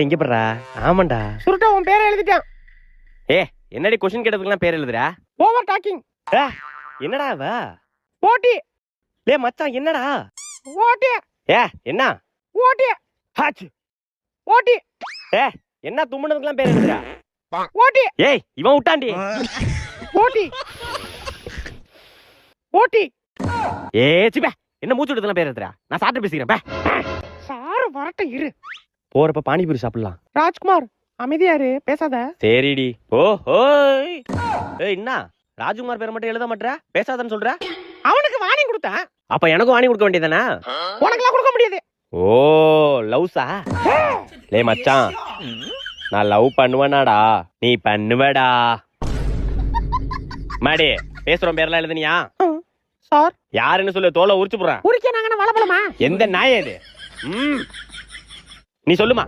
இங்க பண்றா? ஆமாண்டா. சுருட்ட உன் பேரை எழுதிட்டேன். ஏ என்னடி கொஸ்டின் கேட்டதுக்கெல்லாம் பேர் எழுதுறா? Over talking. என்னடா அவ? ஓட்டி. லே மச்சான் என்னடா? ஓட்டி. ஏ என்ன? ஓட்டி. ஹாச். ஓட்டி. ஏ என்ன தும்முனதுக்கெல்லாம் பேர் எழுதுறா? ஓட்டி. ஏய் இவன் விட்டான்டி. ஓட்டி. ஓட்டி. ஏ சிப்ப என்ன மூச்சு விடுறதுலாம் பேர் எழுதுறா? நான் சாப்பிட்டு பேசிக்கிறேன் பே. சாரு வரட்ட இரு. போறப்ப பானிபூரி சாப்பிடலாம். ராஜ்குமார் அமைதியாரு, பேசாத. சரிடி. ஓய் ஏய் என்ன ராஜ்குமார் பேரை மட்டும் எழுத மாட்டற? பேசாதன்னு சொல்ற? அவனுக்கு வார்னிங் கொடுத்தேன். அப்ப எனக்கும் வார்னிங் கொடுக்க வேண்டியதானே? உனக்குலாம் கொடுக்க முடியாது. ஓ லவ்ஸா? லே மச்சான் நான் லவ் பண்ணுவேனாடா? நீ பண்ணுவடா. மாடி பேசுறோம் பேர்லாம் எழுதுனியா? சார் யாருன்னு சொல்லு, தோலை உரிச்சு போடுறேன். உரிக்க நாங்க வளபலமா? எந்த நாய் அது? நீ சொல்லுமா.